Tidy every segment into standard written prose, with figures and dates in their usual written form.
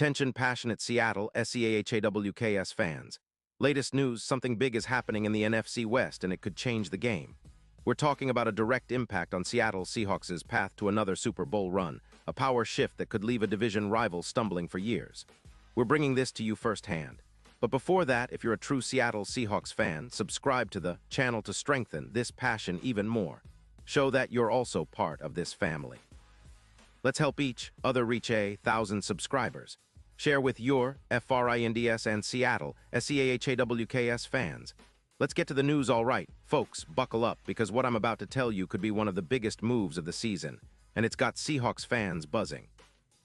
Attention passionate Seattle Seahawks fans. Latest news, something big is happening in the NFC West and it could change the game. We're talking about a direct impact on Seattle Seahawks' path to another Super Bowl run, a power shift that could leave a division rival stumbling for years. We're bringing this to you firsthand. But before that, if you're a true Seattle Seahawks fan, subscribe to the channel to strengthen this passion even more. Show that you're also part of this family. Let's help each other reach 1,000 subscribers. Share with your FRINDS and Seattle SEAHAWKS fans. Let's get to the news all right. Folks, buckle up because what I'm about to tell you could be one of the biggest moves of the season, and it's got Seahawks fans buzzing.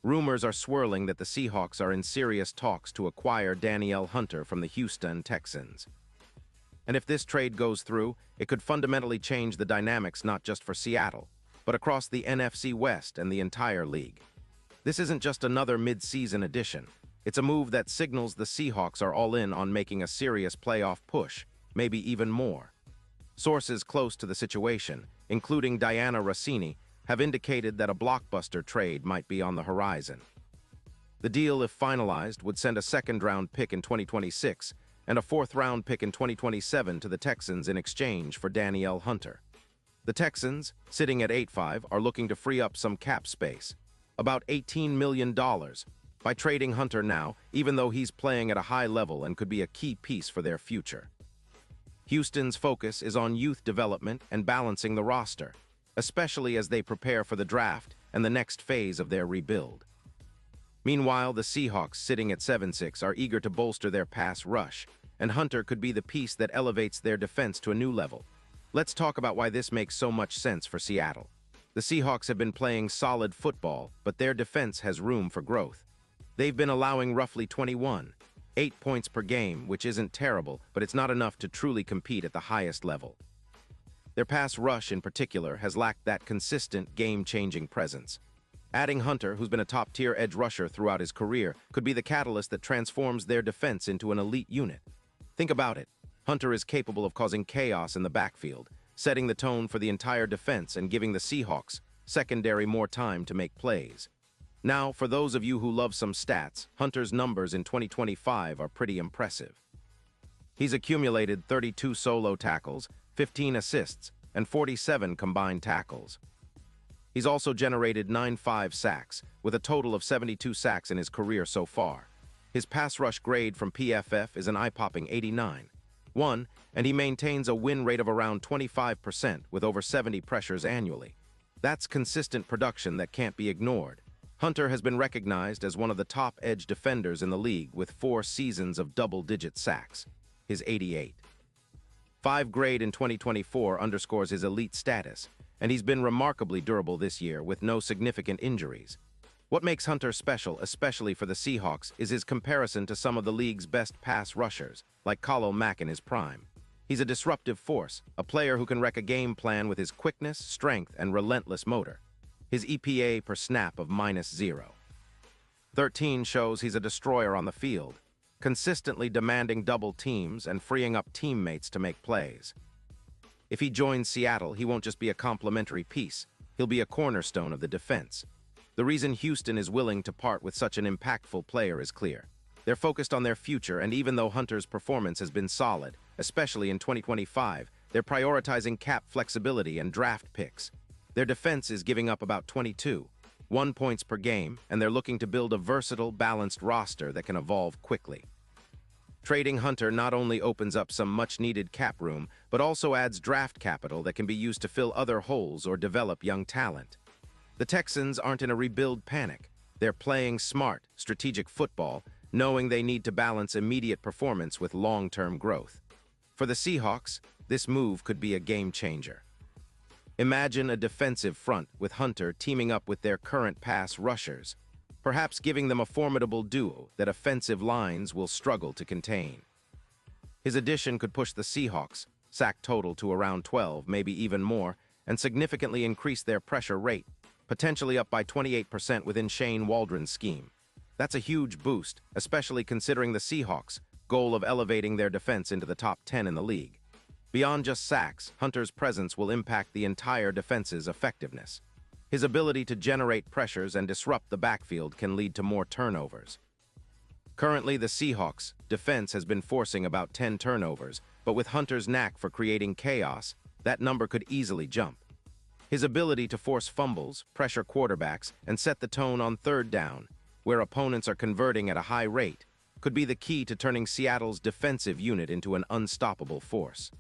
Rumors are swirling that the Seahawks are in serious talks to acquire Danielle Hunter from the Houston Texans. And if this trade goes through, it could fundamentally change the dynamics not just for Seattle, but across the NFC West and the entire league. This isn't just another mid-season addition. It's a move that signals the Seahawks are all in on making a serious playoff push, maybe even more. Sources close to the situation, including Diana Rossini, have indicated that a blockbuster trade might be on the horizon. The deal, if finalized, would send a second-round pick in 2026 and a fourth-round pick in 2027 to the Texans in exchange for Danielle Hunter. The Texans, sitting at 8-5, are looking to free up some cap space, about $18 million, by trading Hunter now, even though he's playing at a high level and could be a key piece for their future. Houston's focus is on youth development and balancing the roster, especially as they prepare for the draft and the next phase of their rebuild. Meanwhile, the Seahawks, sitting at 7-6, are eager to bolster their pass rush, and Hunter could be the piece that elevates their defense to a new level. Let's talk about why this makes so much sense for Seattle. The Seahawks have been playing solid football, but their defense has room for growth. They've been allowing roughly 8 points per game, which isn't terrible, but it's not enough to truly compete at the highest level. Their pass rush, in particular, has lacked that consistent, game-changing presence. Adding Hunter, who's been a top-tier edge rusher throughout his career, could be the catalyst that transforms their defense into an elite unit. Think about it. Hunter is capable of causing chaos in the backfield, setting the tone for the entire defense and giving the Seahawks secondary more time to make plays. Now, for those of you who love some stats, Hunter's numbers in 2025 are pretty impressive. He's accumulated 32 solo tackles, 15 assists, and 47 combined tackles. He's also generated 9.5 sacks, with a total of 72 sacks in his career so far. His pass rush grade from PFF is an eye-popping 89. And he maintains a win rate of around 25% with over 70 pressures annually. That's consistent production that can't be ignored. Hunter has been recognized as one of the top edge defenders in the league with 4 seasons of double-digit sacks, his 88.5 grade in 2024 underscores his elite status, and he's been remarkably durable this year with no significant injuries. What makes Hunter special, especially for the Seahawks, is his comparison to some of the league's best pass rushers, like Khalil Mack in his prime. He's a disruptive force, a player who can wreck a game plan with his quickness, strength, and relentless motor. His EPA per snap of -0.13 shows he's a destroyer on the field, consistently demanding double teams and freeing up teammates to make plays. If he joins Seattle, he won't just be a complementary piece, he'll be a cornerstone of the defense. The reason Houston is willing to part with such an impactful player is clear. They're focused on their future, and even though Hunter's performance has been solid, especially in 2025, they're prioritizing cap flexibility and draft picks. Their defense is giving up about 22.1 points per game, and they're looking to build a versatile, balanced roster that can evolve quickly. Trading Hunter not only opens up some much-needed cap room, but also adds draft capital that can be used to fill other holes or develop young talent. The Texans aren't in a rebuild panic. They're playing smart, strategic football, knowing they need to balance immediate performance with long-term growth. For the Seahawks, this move could be a game-changer. Imagine a defensive front with Hunter teaming up with their current pass rushers, perhaps giving them a formidable duo that offensive lines will struggle to contain. His addition could push the Seahawks' sack total to around 12, maybe even more, and significantly increase their pressure rate, potentially up by 28% within Shane Waldron's scheme. That's a huge boost, especially considering the Seahawks' goal of elevating their defense into the top 10 in the league. Beyond just sacks, Hunter's presence will impact the entire defense's effectiveness. His ability to generate pressures and disrupt the backfield can lead to more turnovers. Currently, the Seahawks' defense has been forcing about 10 turnovers, but with Hunter's knack for creating chaos, that number could easily jump. His ability to force fumbles, pressure quarterbacks, and set the tone on third down, where opponents are converting at a high rate, could be the key to turning Seattle's defensive unit into an unstoppable force.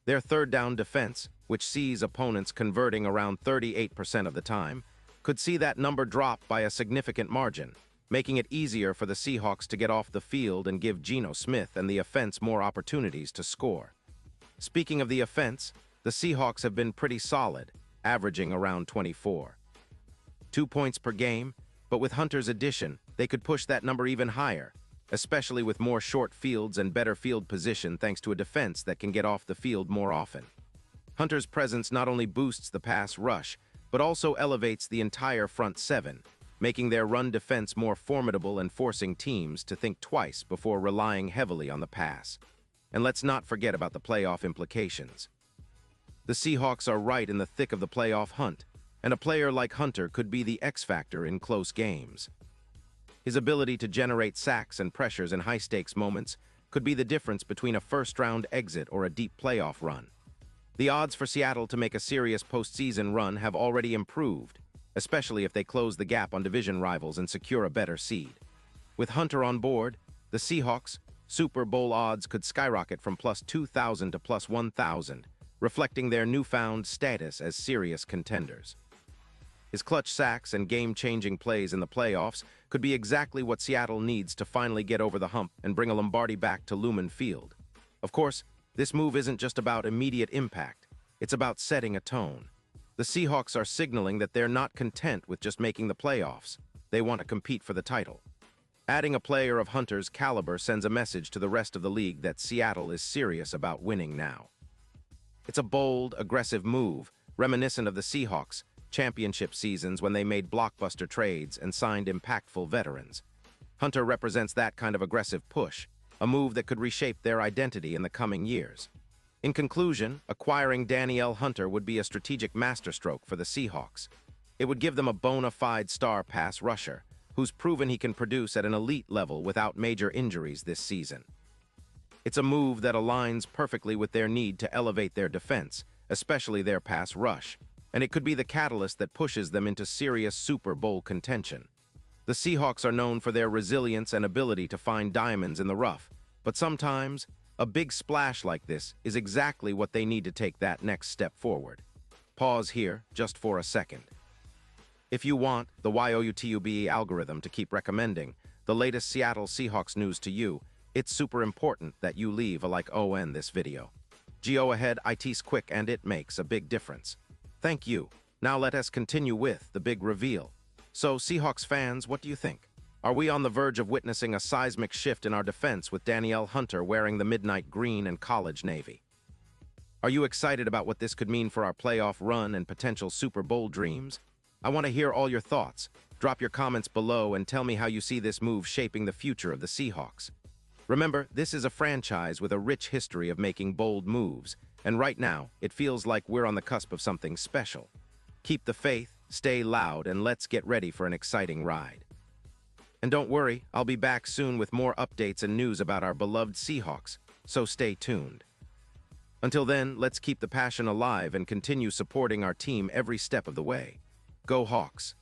Their third down defense, which sees opponents converting around 38% of the time, could see that number drop by a significant margin, making it easier for the Seahawks to get off the field and give Geno Smith and the offense more opportunities to score. Speaking of the offense, the Seahawks have been pretty solid, averaging around 24. 2 points per game, but with Hunter's addition, they could push that number even higher, especially with more short fields and better field position thanks to a defense that can get off the field more often. Hunter's presence not only boosts the pass rush, but also elevates the entire front seven, making their run defense more formidable and forcing teams to think twice before relying heavily on the pass. And let's not forget about the playoff implications. The Seahawks are right in the thick of the playoff hunt, and a player like Hunter could be the X factor in close games. His ability to generate sacks and pressures in high-stakes moments could be the difference between a first-round exit or a deep playoff run. The odds for Seattle to make a serious postseason run have already improved, especially if they close the gap on division rivals and secure a better seed. With Hunter on board, the Seahawks' Super Bowl odds could skyrocket from plus 2,000 to plus 1,000, reflecting their newfound status as serious contenders. His clutch sacks and game-changing plays in the playoffs could be exactly what Seattle needs to finally get over the hump and bring a Lombardi back to Lumen Field. Of course, this move isn't just about immediate impact, it's about setting a tone. The Seahawks are signaling that they're not content with just making the playoffs. They want to compete for the title. Adding a player of Hunter's caliber sends a message to the rest of the league that Seattle is serious about winning now. It's a bold, aggressive move, reminiscent of the Seahawks' championship seasons when they made blockbuster trades and signed impactful veterans. Hunter represents that kind of aggressive push, a move that could reshape their identity in the coming years. In conclusion, acquiring Danielle Hunter would be a strategic masterstroke for the Seahawks. It would give them a bona fide star pass rusher, who's proven he can produce at an elite level without major injuries this season. It's a move that aligns perfectly with their need to elevate their defense, especially their pass rush, and it could be the catalyst that pushes them into serious Super Bowl contention. The Seahawks are known for their resilience and ability to find diamonds in the rough, but sometimes a big splash like this is exactly what they need to take that next step forward. Pause here just for a second. If you want the YouTube algorithm to keep recommending the latest Seattle Seahawks news to you, it's super important that you leave a like on this video. Go ahead, it's quick and it makes a big difference. Thank you. Now let us continue with the big reveal. So, Seahawks fans, what do you think? Are we on the verge of witnessing a seismic shift in our defense with Danielle Hunter wearing the midnight green and college navy? Are you excited about what this could mean for our playoff run and potential Super Bowl dreams? I want to hear all your thoughts. Drop your comments below and tell me how you see this move shaping the future of the Seahawks. Remember, this is a franchise with a rich history of making bold moves, and right now, it feels like we're on the cusp of something special. Keep the faith, stay loud, and let's get ready for an exciting ride. And don't worry, I'll be back soon with more updates and news about our beloved Seahawks, so stay tuned. Until then, let's keep the passion alive and continue supporting our team every step of the way. Go Hawks!